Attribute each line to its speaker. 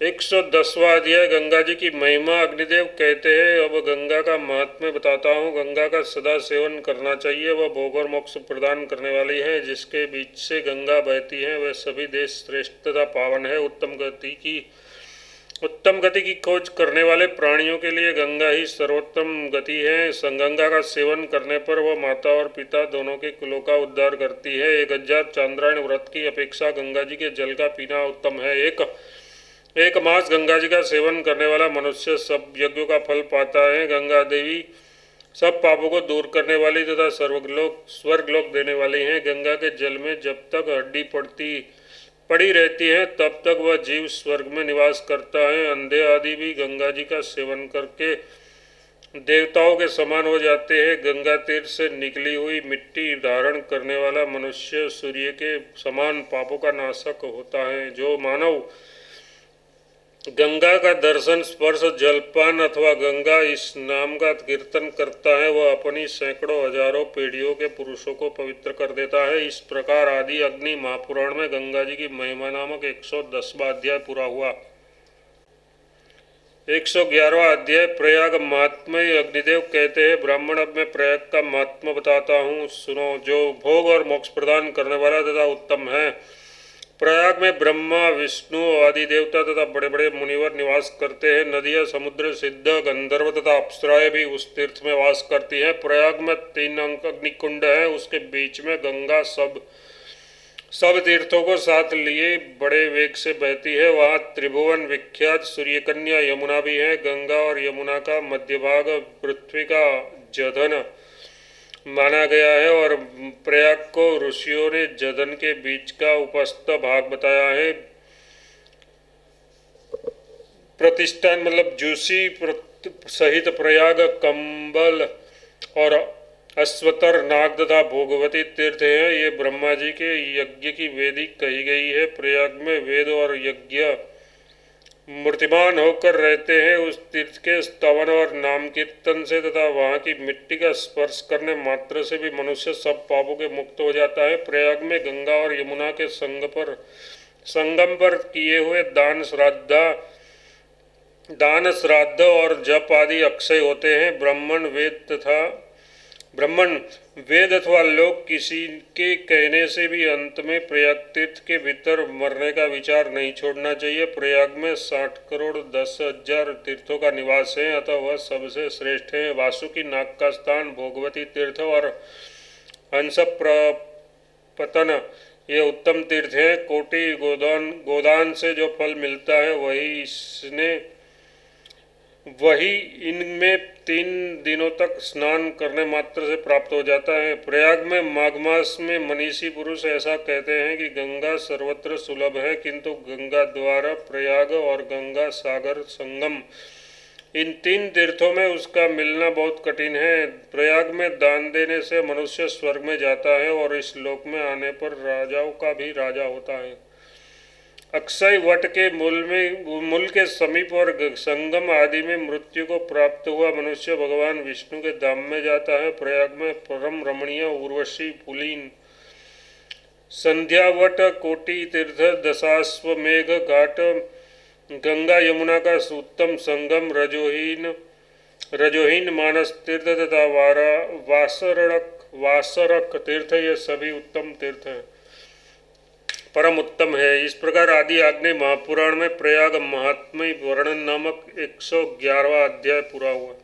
Speaker 1: 110वां अध्याय गंगा जी की महिमा। अग्निदेव कहते हैं, अब गंगा का महात्म्य बताता हूँ। गंगा का सदा सेवन करना चाहिए। वह भोग और मोक्ष प्रदान करने वाली है। जिसके बीच से गंगा बहती है वह सभी देश श्रेष्ठ तथा पावन है। उत्तम गति की खोज करने वाले प्राणियों के लिए गंगा ही सर्वोत्तम गति है। गंगा का सेवन करने पर वह माता और पिता दोनों के कुलों का उद्धार करती है। 1000 चांद्रायण व्रत की अपेक्षा गंगा जी के जल का पीना उत्तम है। एक मास गंगा जी का सेवन करने वाला मनुष्य सब यज्ञों का फल पाता है। गंगा देवी सब पापों को दूर करने वाली तथा स्वर्गलोक देने वाली हैं। गंगा के जल में जब तक हड्डी पड़ी रहती है तब तक वह जीव स्वर्ग में निवास करता है। अंधे आदि भी गंगा जी का सेवन करके देवताओं के समान हो जाते हैं। गंगा तीर्थ से निकली हुई मिट्टी धारण करने वाला मनुष्य सूर्य के समान पापों का नाशक होता है। जो मानव गंगा का दर्शन, स्पर्श, जलपान अथवा गंगा इस नाम का कीर्तन करता है वह अपनी सैकड़ों हजारों पीढ़ियों के पुरुषों को पवित्र कर देता है। इस प्रकार आदि अग्नि महापुराण में गंगा जी की महिमा नामक 110वां अध्याय पूरा हुआ। 111वां अध्याय प्रयाग महात्म्य। अग्निदेव कहते हैं, ब्राह्मण, अब मैं प्रयाग का महात्म्य बताता हूँ, सुनो। जो भोग और मोक्ष प्रदान करने वाला तथा उत्तम है। प्रयाग में ब्रह्मा, विष्णु आदि देवता तथा बड़े बड़े मुनिवर निवास करते हैं। नदियाँ, समुद्र, सिद्ध, गंधर्व तथा अप्सराएं भी उस तीर्थ में वास करती हैं। प्रयाग में 3 अग्निकुंड है। उसके बीच में गंगा सब तीर्थों को साथ लिए बड़े वेग से बहती है। वहाँ त्रिभुवन विख्यात सूर्यकन्या यमुना भी है। गंगा और यमुना का मध्य भाग पृथ्वी का जधन माना गया है और प्रयाग को ऋषियों ने जधन के बीच का उपस्थ भाग बताया है। प्रतिष्ठान मतलब जूसी सहित प्रयाग, कंबल और अश्वतर, नाग तथा भोगवती तीर्थ हैं। ये ब्रह्मा जी के यज्ञ की वेदी कही गई है। प्रयाग में वेद और यज्ञ मूर्तिमान होकर रहते हैं। उस तीर्थ के स्तवन और नाम कीर्तन से तथा वहाँ की मिट्टी का स्पर्श करने मात्र से भी मनुष्य सब पापों के मुक्त हो जाता है। प्रयाग में गंगा और यमुना के संगम पर किए हुए दान, श्राद्ध और जप आदि अक्षय होते हैं। ब्राह्मण, वेद अथवा लोग किसी के कहने से भी अंत में प्रयाग तीर्थ के भीतर मरने का विचार नहीं छोड़ना चाहिए। प्रयाग में 60 करोड़ 10,000 तीर्थों का निवास है, अतः वह सबसे श्रेष्ठ है। वासुकी नाग का स्थान, भोगवती तीर्थ और हंस प्रपतन ये उत्तम तीर्थ हैं। कोटि गोदान से जो फल मिलता है वही इनमें 3 दिनों तक स्नान करने मात्र से प्राप्त हो जाता है। प्रयाग में माघ मास में मनीषी पुरुष ऐसा कहते हैं कि गंगा सर्वत्र सुलभ है, किंतु गंगा द्वारा प्रयाग और गंगा सागर संगम इन 3 तीर्थों में उसका मिलना बहुत कठिन है। प्रयाग में दान देने से मनुष्य स्वर्ग में जाता है और इस लोक में आने पर राजाओं का भी राजा होता है। अक्षय वट के मूल के समीप और संगम आदि में मृत्यु को प्राप्त हुआ मनुष्य भगवान विष्णु के धाम में जाता है। प्रयाग में परम रमणीय उर्वशी, पुलीन, संध्यावट, कोटि तीर्थ, दशाश्वमेघ घाट, गंगा यमुना का उत्तम संगम, रजोहीन मानस तीर्थ तथा वासरक तीर्थ ये सभी उत्तम तीर्थ हैं, परम उत्तम है। इस प्रकार आदि आग्नेय महापुराण में प्रयाग महात्म्य वर्णन नामक 111वां अध्याय पूरा हुआ।